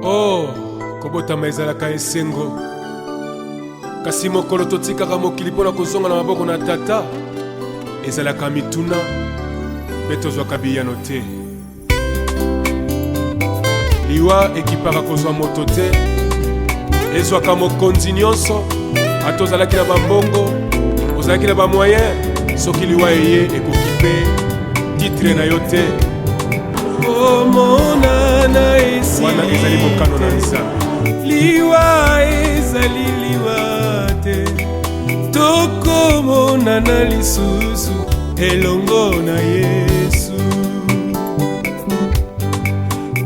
Oh, kobotama ezalaka esengo. Kasi mokolo totikaka mokili mpona kozonga na maboko na tata ezalaka mituna mpe tozwaka biyano te. Liwa ekipaka kozwa moto te, ezwaka mokonzi nyonso. Ata ozalaki na bambongo, ozalaki na bamoyen, soki liwa eye ekoki mpe titre na yo te. Omonana esi wana ezali mokano na Nzambe. Liwa ezali liwa te, tokomonana lisusu elongo na Yesu.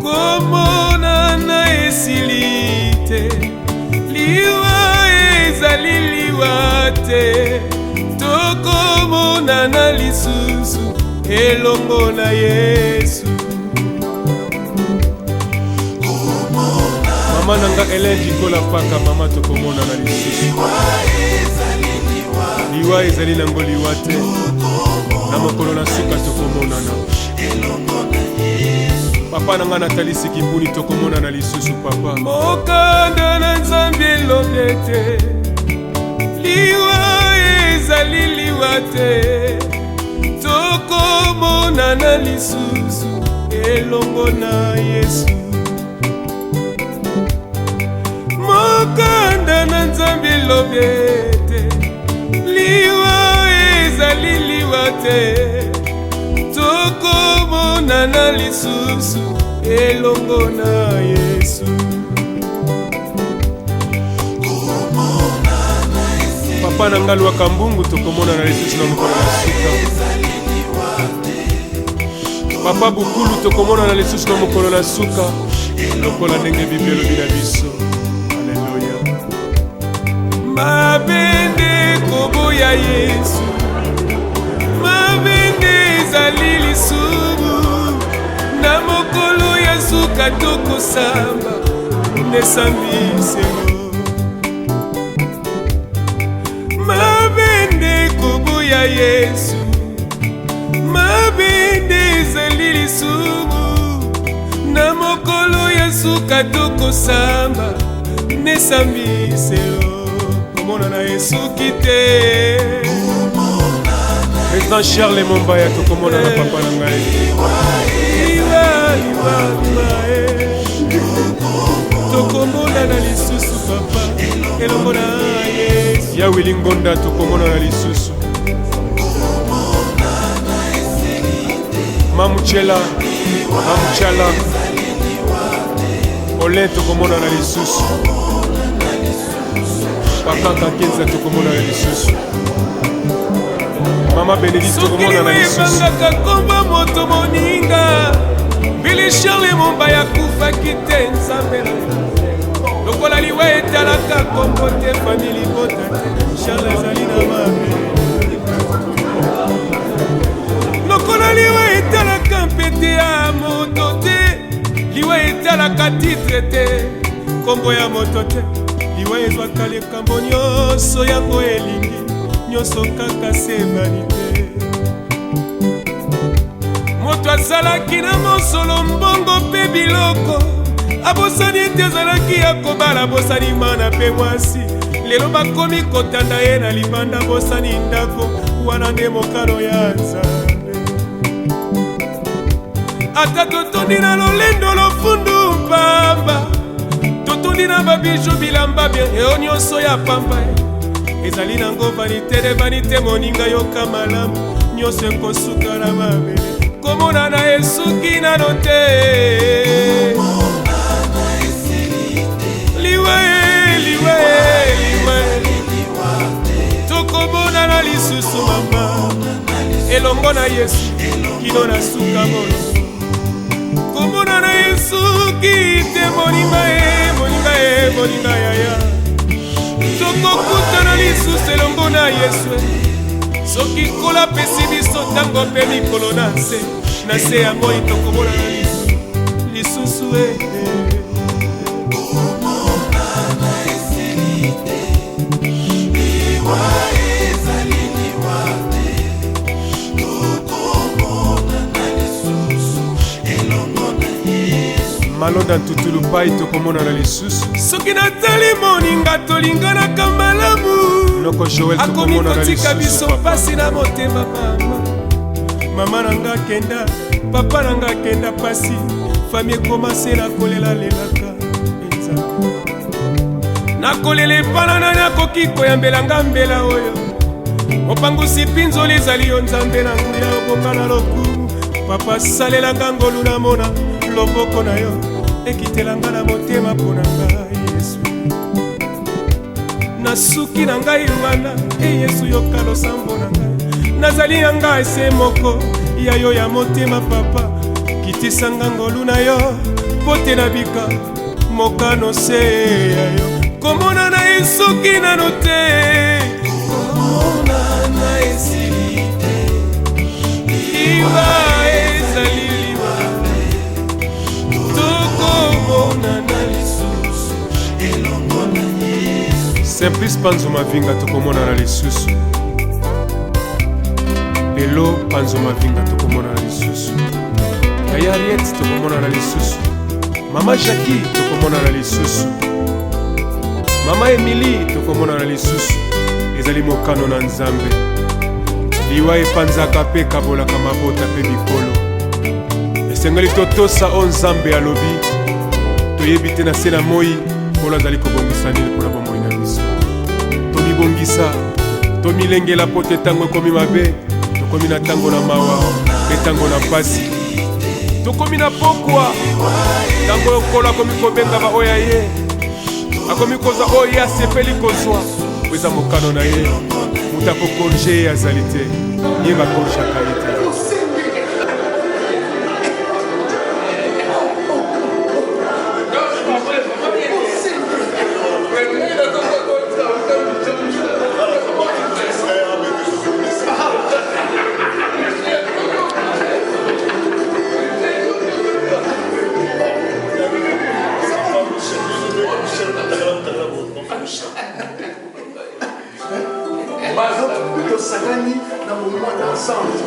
Komonana esili te, liwa ezali liwa te, tokomonana lisusu elongo na Yesu. Mama nanga Hélène Dikola paka mama tokomona na lisusu. Liwa ezali nango liwa te, na mokolo na suka tokomona na papa nanga Nathalie Sikibuni tokomona na lisusu papa. Mokanda na Nzambe elobi te, liwa ezali liwa te, tokomona na lisusu elongo na Yesu. Mokanda na Nzambe elobi te, liwa ezali liwa te, tokomona na lisusu elongo na Yesu. Papa nanga Lwaka Mbungu tokomona na lisusu na mokolo na suka. Papa Bukulu tokomona na lisusu na mokolo na suka, lokola ndenge Biblia elobi na biso. Mabende koboya Yesu, mabende ezali lisumu, na mokolo ya suka tokosamba nesambiselo. Mabende koboya Yesu, mabende ezali lisumu, na mokolo ya suka tokosamba nesambiselo. Komona na Yesu kite, Président Charles Mombaya tokomona na papa na ngai. Liwa tokomona na lisusu papa elongo na Yesu. Ya Willy Ngonda tokomona na lisusu. Mamuchela Olin tokomona na lisusu. Papa Kakenza tokomona na lisusu. Mama Benedict tokomona na lisusu. Soki ebangaka komba moto moninga, Billy Charles Mombaya kufaki te Nzambe na lokola liwa etalaka kombo te famili bota te, Charles azali na mabe. Lokola liwa etalaka mpete ya moto te, liwa etalaka titre te, kombo ya moto te, liwa ezwaka likambo nyonso yango elingi, nyonso kaka se vanite. Moto azalaki na mosolo mbongo mpe biloko, abosani ete azalaki ya kobala, abosani mana mpe mwasi, lelo bakomi kotanda ye na libanda, abosani ndako, wana nde mokano ya Nzambe. Ata totondi na lolendo lofundu pamba, totondi na babiju bilamba bien, eo nyonso ya pamba ezali nango vanite de vanite, moninga yoka malamu, nyonso ekosuka na mabele. Komona na esuki nano te, liwa tokomona na lisusu mama elongo na Yesu kino na suka molo. Komona na esuki te, moninga yaya, tokokutana lisusu elongo na Yesu. Soki kola pesi biso tango mpe mikolo na se ya moi tokomona na lisusu malonda ntutulu pai tokomona na lisusu soki natali moninga tolinganaka malamu noko Joel akomi tokomona na kotika biso lisusu papa mpasi na motema mama nanga kenda papa nanga kenda pasi fami ekomase nakolelalelaka penza nakolela epana nani akoki koyambelanga mbela oyo mopangusi mpinzoli ezali yo nzambe na nguya obonga na lokumu papa salelanga ngolu namona loboko na yo ekitelanga na motema mpo na ngai yesu na suki na ngai wana yesu yoka losambo na ngai nazali na ngai se moko ya yo ya motema papa kitisanga ngolu na yo mpo te nabika mokano se ya yo komona na esuki nano te komona na esili te liwa ezali liwa tokomona na lisusu elongo na Yesu Simplice Panzo Mavinga tokomona na lisusu Lelo Panzo Mavinga tokomona na lisusu Yaya Ariette tokomona na lisusu Mama Jackie tokomona na lisusu Mama Emily tokomona na lisusu ezali mokano na nzambe liwa epanzaka mpe kabolaka mabota mpe bikolo esengeli totosa o nzambe alobi toyebi te na se na moi polo azali kobongisa nini mpona bomoi na biso tomibongisa tomilengela po te ntango ekomi mabe tokomi na ntango na mawa mpe ntango na pasi tokomi na pokwa ntango okolo akomi kobenga baoyo ya ye akomi kozwa oyo ye asepeli kozwa po eza mokano na ye moto akokorge ye azali te ye bakorgaka ye te Sagani na moment ensemble.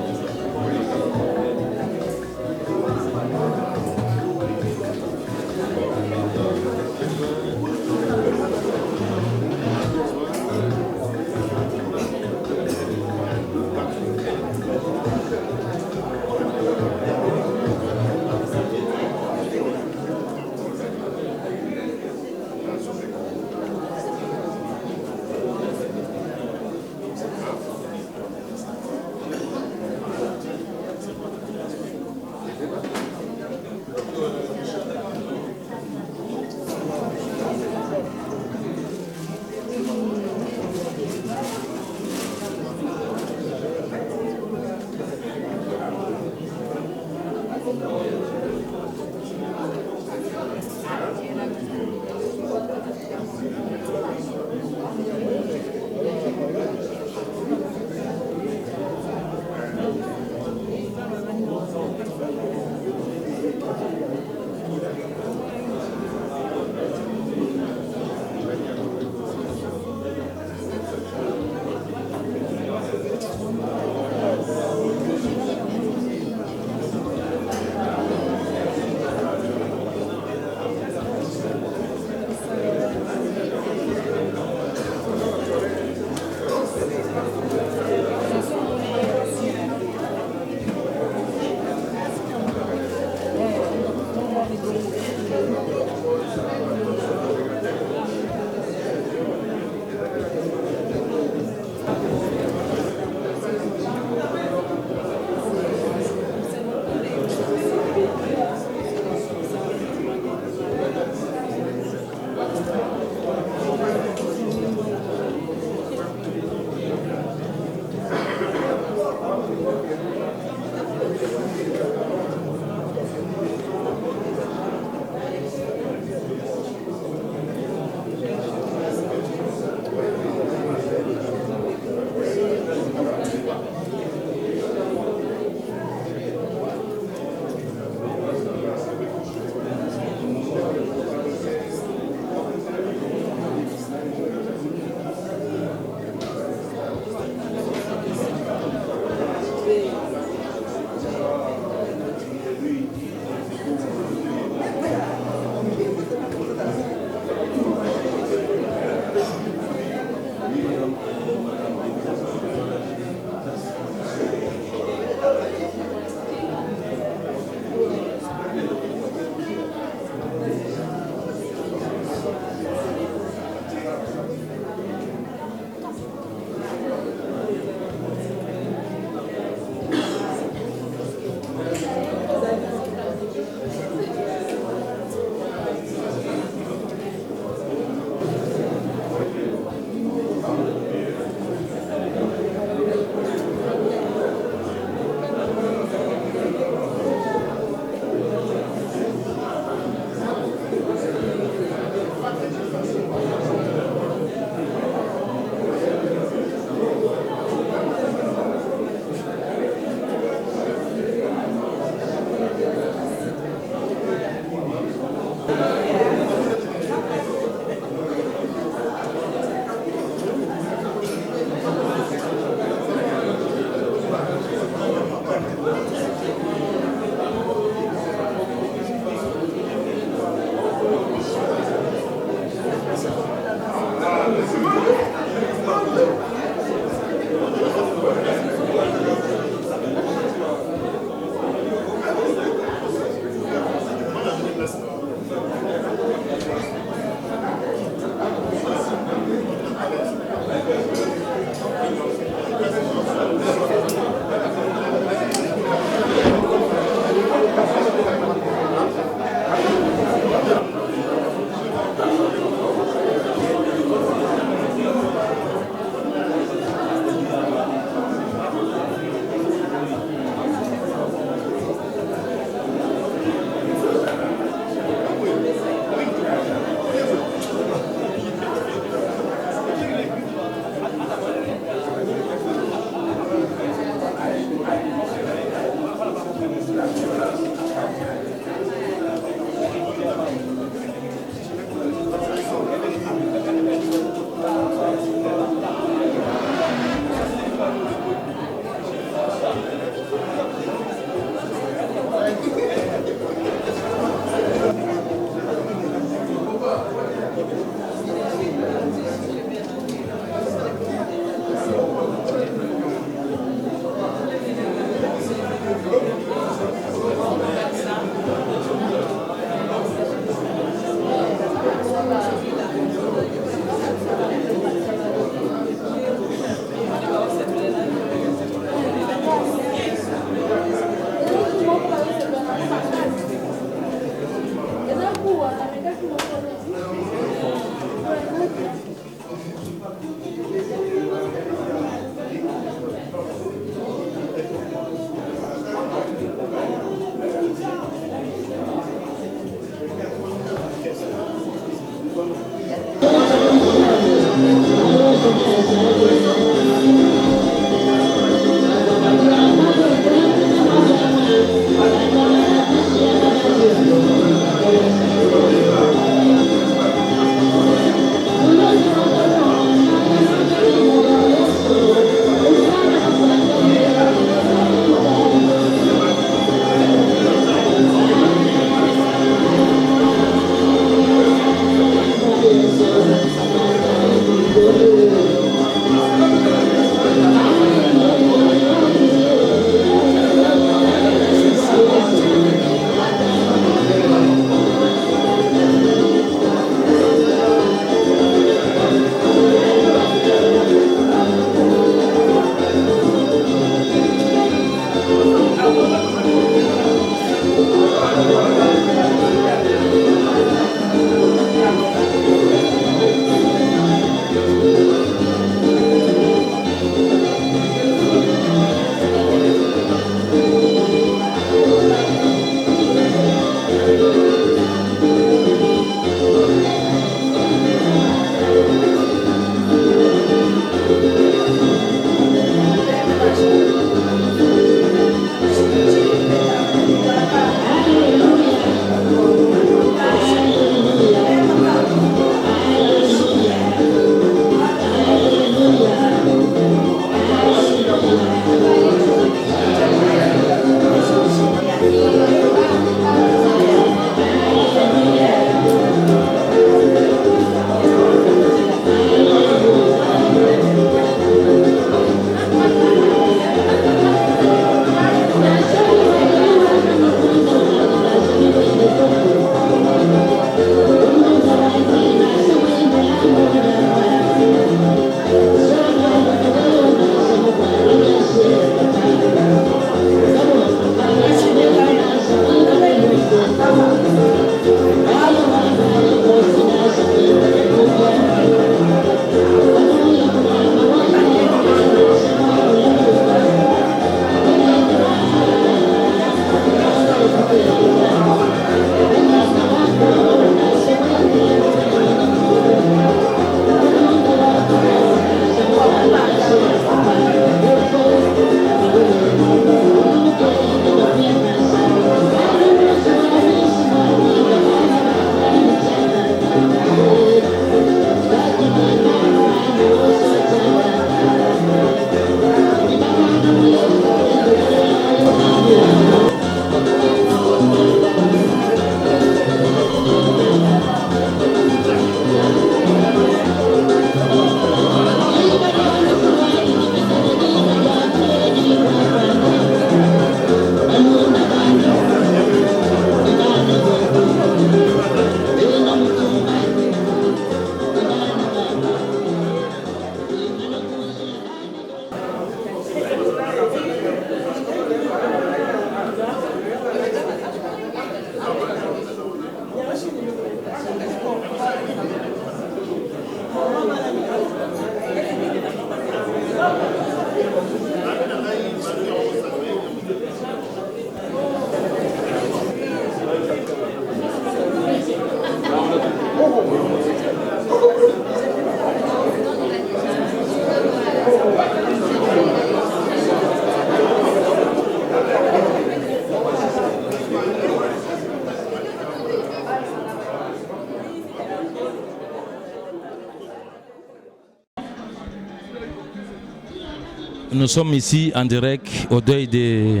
Nous sommes ici en direct au deuil de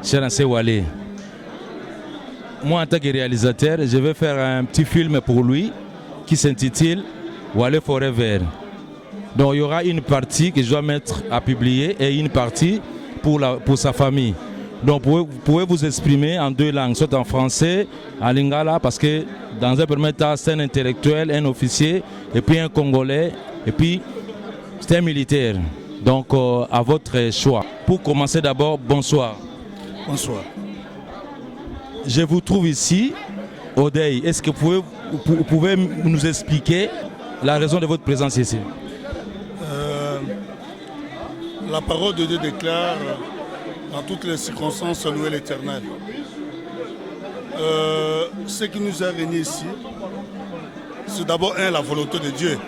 Cheranse Wale. Moi, en tant que réalisateur, je vais faire un petit film pour lui qui s'intitule Wale Forever. Donc il y aura une partie que je dois mettre à publier et une partie pour sa famille. Donc vous pouvez vous exprimer en deux langues, soit en français, en lingala, parce que dans un premier temps, c'est un intellectuel, un officier, et puis un Congolais, et puis c'est un militaire. Donc, à votre choix. Pour commencer d'abord, bonsoir. Bonsoir. Je vous trouve ici, au deuil. Est-ce que vous pouvez nous expliquer la raison de votre présence ici? La parole de Dieu déclare, dans toutes les circonstances, louer l'Éternel. Ce qui nous a réunis ici, c'est d'abord, la volonté de Dieu.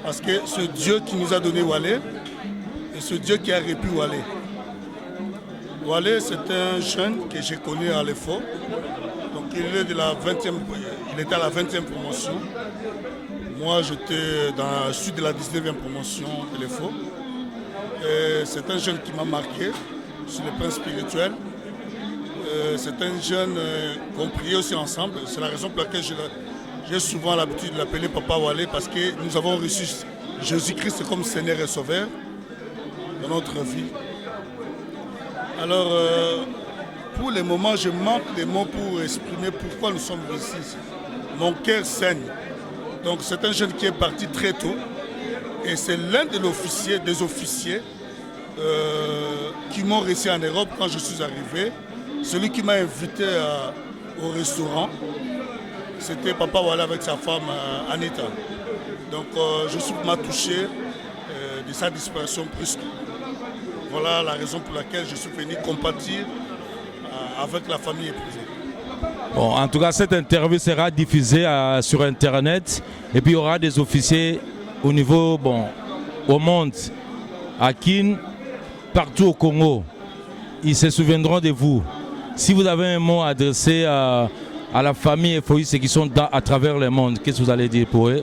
Parce que ce Dieu qui nous a donné Wale, et ce Dieu qui a répu Wale. Wale, c'est un jeune que j'ai connu à l'EFO. Donc il était à la 20e promotion. Moi, j'étais dans le sud de la 19e promotion de l'EFO. C'est un jeune qui m'a marqué sur le plan spirituel. C'est un jeune qu'on priait aussi ensemble. C'est la raison pour laquelle j'ai souvent l'habitude de l'appeler Papa Wale, parce que nous avons reçu Jésus-Christ comme Seigneur et Sauveur dans notre vie. Alors, pour le moment, je manque des mots pour exprimer pourquoi nous sommes ici. Mon cœur saigne. Donc, c'est un jeune qui est parti très tôt. Et c'est l'un des officiers qui m'ont reçu en Europe quand je suis arrivé. Celui qui m'a invité au restaurant. C'était Papa Wale avec sa femme Anita. Donc je suis m'a touché de sa disparition brusque. Voilà la raison pour laquelle je suis venu compatir avec la famille épousée. Bon, en tout cas, cette interview sera diffusée sur Internet. Et puis il y aura des officiers au niveau, au monde, à Kin, partout au Congo. Ils se souviendront de vous. Si vous avez un mot adressé à la famille et ceux qui sont à travers le monde, qu'est-ce que vous allez dire pour eux,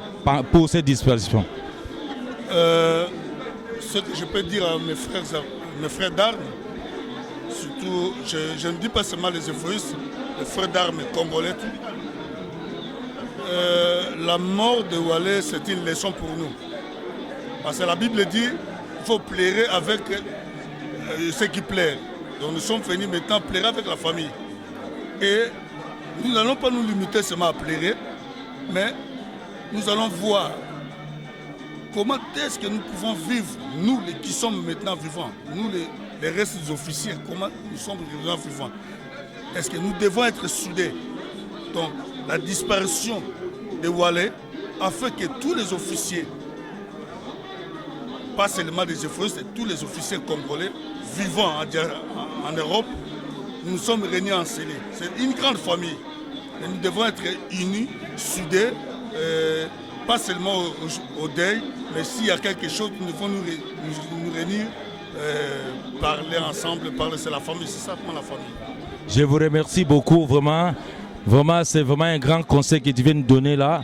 pour cette dispersion? Ce que je peux dire à mes frères d'armes, surtout, je ne dis pas seulement les euphoristes, les frères d'armes congolais, la mort de Wale, c'est une leçon pour nous. Parce que la Bible dit qu'il faut pleurer avec ceux qui pleurent. Donc nous sommes venus maintenant pleurer avec la famille. Et nous n'allons pas nous limiter seulement à pleurer, mais nous allons voir comment est-ce que nous pouvons vivre, nous qui sommes maintenant vivants, nous les restes des officiers, comment nous sommes vivants. Est-ce que nous devons être soudés? Donc la disparition de Wale a fait que tous les officiers, pas seulement des euphoristes, tous les officiers congolais vivant en Europe, nous sommes réunis en scellé. C'est une grande famille. Et nous devons être unis, soudés, pas seulement au deuil, mais s'il y a quelque chose, nous devons nous réunir, parler ensemble, c'est la famille, c'est simplement la famille. Je vous remercie beaucoup, vraiment. Vraiment, c'est vraiment un grand conseil que tu viens de donner là.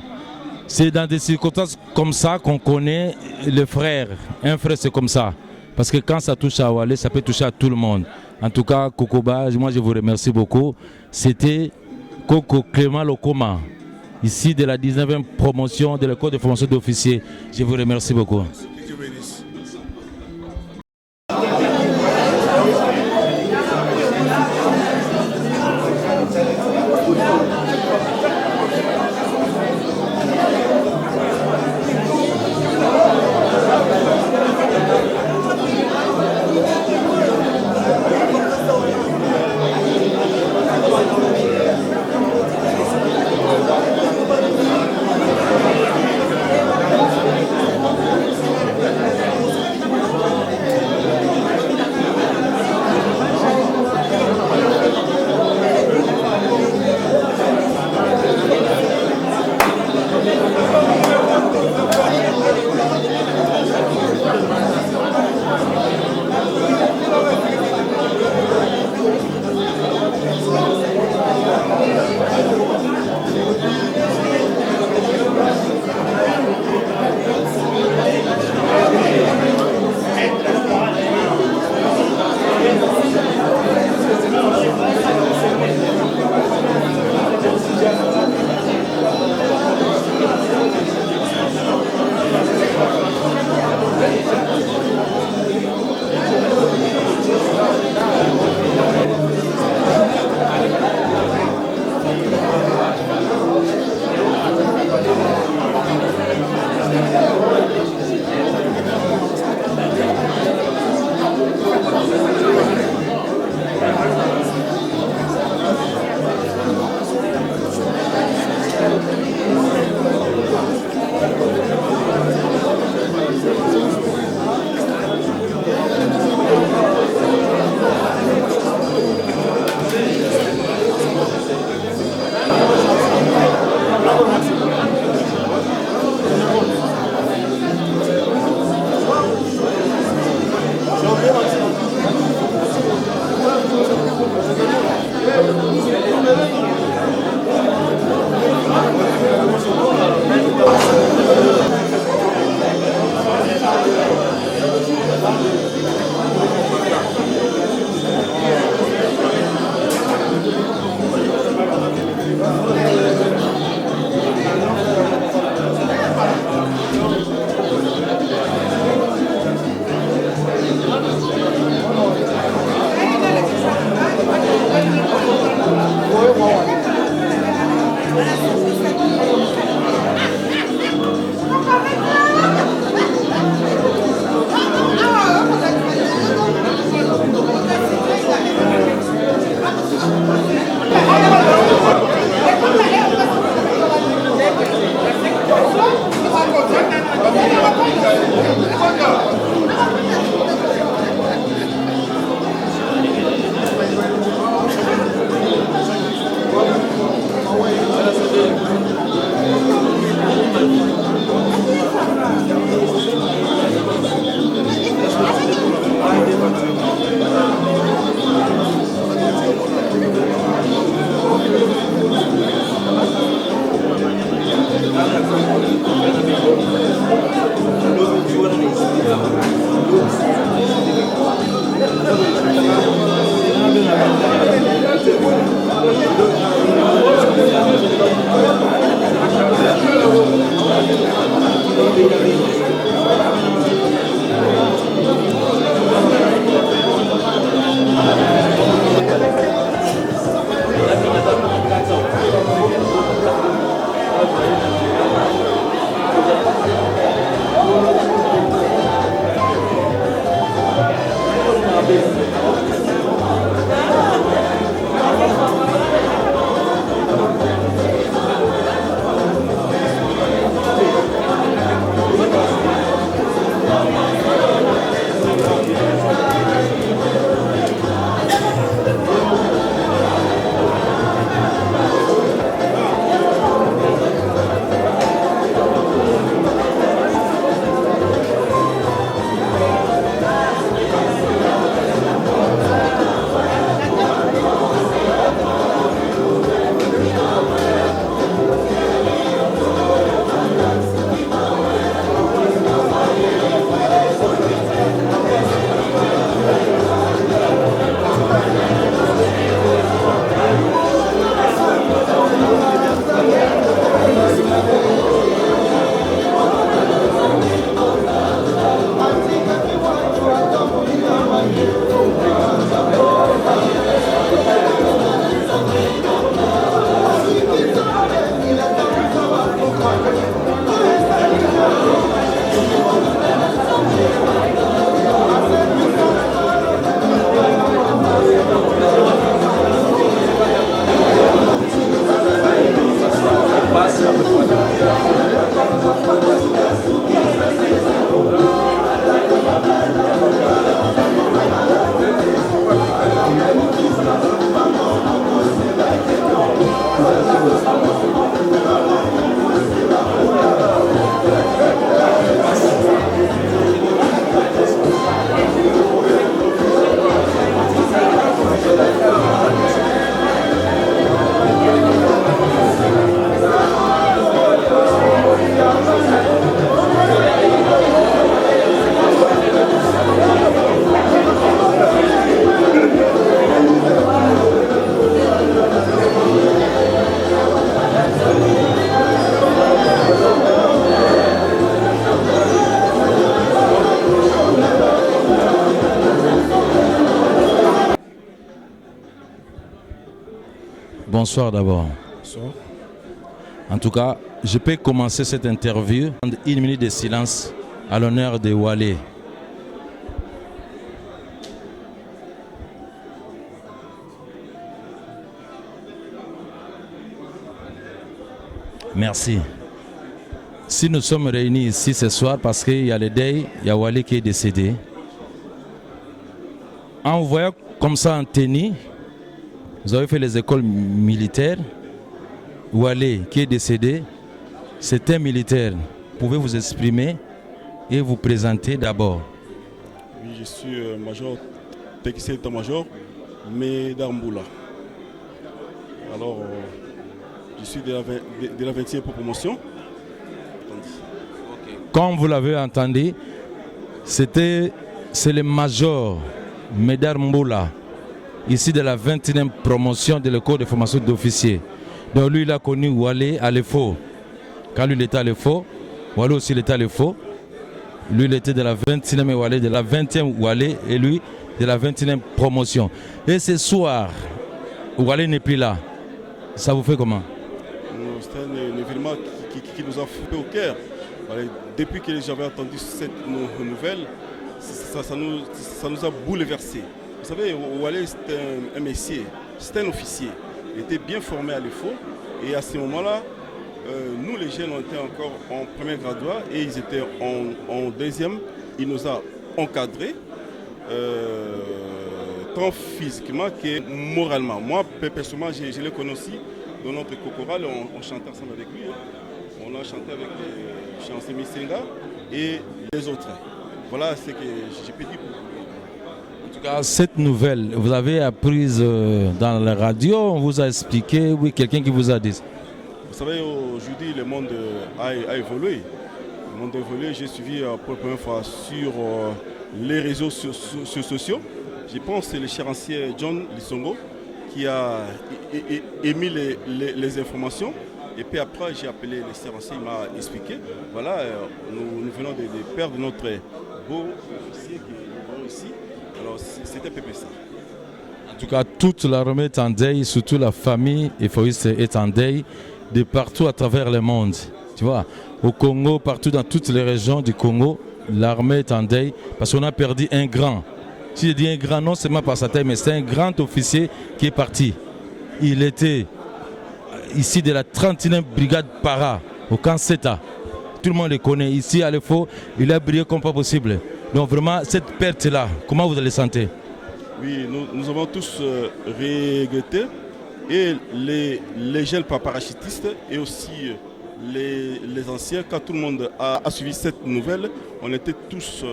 C'est dans des circonstances comme ça qu'on connaît le frère. Un frère, c'est comme ça. Parce que quand ça touche à Wale, ça peut toucher à tout le monde. En tout cas, Kokoba, moi je vous remercie beaucoup. C'était Koko Clément Lokoma, ici de la 19e promotion de l'école de formation d'officiers. Je vous remercie beaucoup. Bonsoir d'abord. Bonsoir. En tout cas, je peux commencer cette interview en une minute de silence à l'honneur de Wally. Merci. Si nous sommes réunis ici ce soir parce qu'il y a le deuil, il y a Wally qui est décédé. En voyant comme ça en tenue, vous avez fait les écoles militaires. Wally qui est décédé, c'est un militaire. Vous pouvez vous exprimer et vous présenter d'abord. Oui, je suis major, technicien d'état-major, Médard Mboula. Alors, je suis de la 20e promotion. Comme vous l'avez entendu, c'est le major Médard Mboula, ici de la 21e promotion de l'école de formation d'officiers. Donc lui, il a connu Wally à l'EFO. Quand lui, il était à l'EFO, Wally aussi, il était à l'EFO. Lui, il était de la 21e et Wally de la 20e Wally et lui de la 21e promotion. Et ce soir, Wally n'est plus là. Ça vous fait comment? C'est un événement qui nous a frappé au cœur. Depuis que j'avais entendu cette nouvelle, ça nous a bouleversés. Vous savez, Wally, c'est un messier, c'est un officier. Il était bien formé à l'EFO. Et à ce moment-là, nous les jeunes, on était encore en premier graduat et ils étaient en deuxième. Il nous a encadrés, tant physiquement que moralement. Moi, personnellement, je l'ai connu aussi dans notre cochoral, on chantait ensemble avec lui. On a chanté avec les chansons Missenga et les autres. Voilà ce que j'ai pu dire pour vous. En tout cas, cette nouvelle, vous avez apprise dans la radio, on vous a expliqué, oui, quelqu'un qui vous a dit. Vous savez, aujourd'hui, le monde a évolué. Le monde a évolué. J'ai suivi pour la première fois sur les réseaux sociaux. Je pense que c'est le cher ancien John Lissongo qui a émis les informations. Et puis après, j'ai appelé le cher ancien, il m'a expliqué. Voilà, nous venons de perdre notre beau officier qui est ici. Alors, c'était peu ça. En tout cas, toute l'armée est en deuil, surtout la famille Efoïste est en deuil de partout à travers le monde. Tu vois, au Congo, partout dans toutes les régions du Congo, l'armée est en deuil parce qu'on a perdu un grand. Si je dis un grand, non seulement par sa taille, mais c'est un grand officier qui est parti. Il était ici de la 31e brigade para, au camp Seta. Tout le monde le connaît. Ici, à l'EFO, il a brillé comme pas possible. Donc vraiment, cette perte-là, comment vous allez sentir? Oui, nous avons tous regretté. Et les jeunes parachutistes et aussi les anciens, quand tout le monde a suivi cette nouvelle, on était tous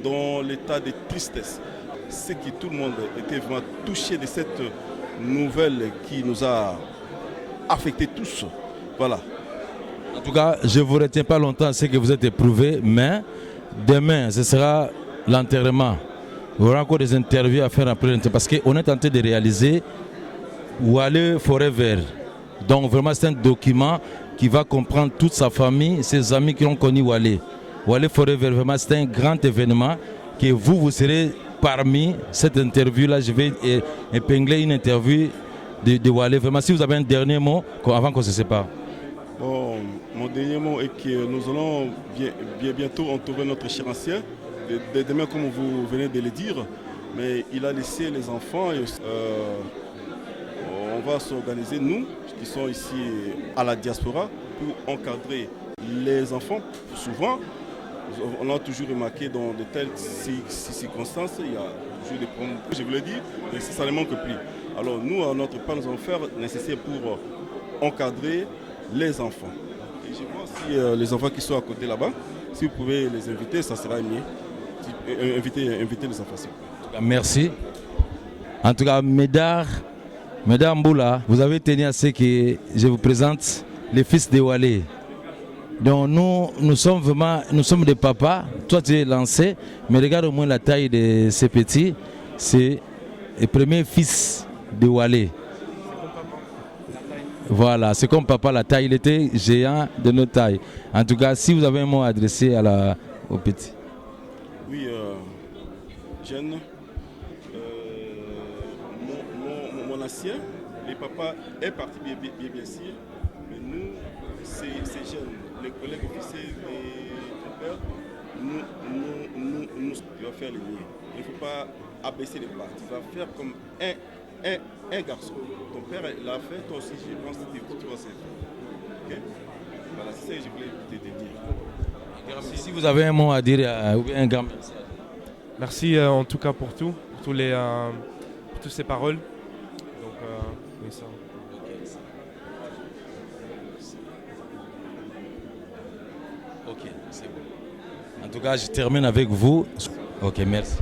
dans l'état de tristesse. C'est que tout le monde était vraiment touché de cette nouvelle qui nous a affectés tous. Voilà. En tout cas, je ne vous retiens pas longtemps ce que vous êtes éprouvé, mais demain, ce sera l'enterrement. Il y aura encore des interviews à faire après parce qu'on est en train de réaliser Wally Forever. Donc vraiment, c'est un document qui va comprendre toute sa famille, ses amis qui ont connu Wally. Wally Forever, vraiment, c'est un grand événement que vous serez parmi cette interview-là. Je vais épingler une interview de Wally. Vraiment, si vous avez un dernier mot avant qu'on se sépare. Bon, mon dernier mot est que nous allons bientôt entourer notre cher ancien. Demain, comme vous venez de le dire, mais il a laissé les enfants. Et, on va s'organiser, nous, qui sommes ici à la diaspora, pour encadrer les enfants. Souvent, on a toujours remarqué dans de telles circonstances, il y a toujours des problèmes. Je vous le dis, mais ça ne manque plus. Alors nous, à notre part, nous allons faire le nécessaire pour encadrer les enfants. Et je vois si les enfants qui sont à côté là-bas, si vous pouvez les inviter, ça sera mieux. Inviter les enfants. Merci. En tout cas, Mesdames Mboula, vous avez tenu à ce que je vous présente les fils de Walé. Donc nous sommes des papas. Toi tu es lancé, mais regarde au moins la taille de ces petits. C'est le premier fils de Walé. Voilà, c'est comme papa la taille. Il était géant de notre taille. En tout cas, si vous avez un mot à adresser aux petits. Oui, jeune. Mon ancien, les papas est parti bien sûr, mais nous, ces jeunes, les collègues officiers de ton père, nous devons faire le lien. Il ne faut pas abaisser les bras. Tu vas faire comme un garçon. Ton père l'a fait, toi aussi, je pense que tu vas faire. Okay? Voilà, c'est ça que je voulais te dire. Si vous avez un mot à dire, ou bien un grand merci. Merci en tout cas pour tout, pour toutes ces paroles. Donc, oui, ça. Ok, c'est bon. En tout cas, je termine avec vous. Ok, merci.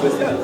Spécial.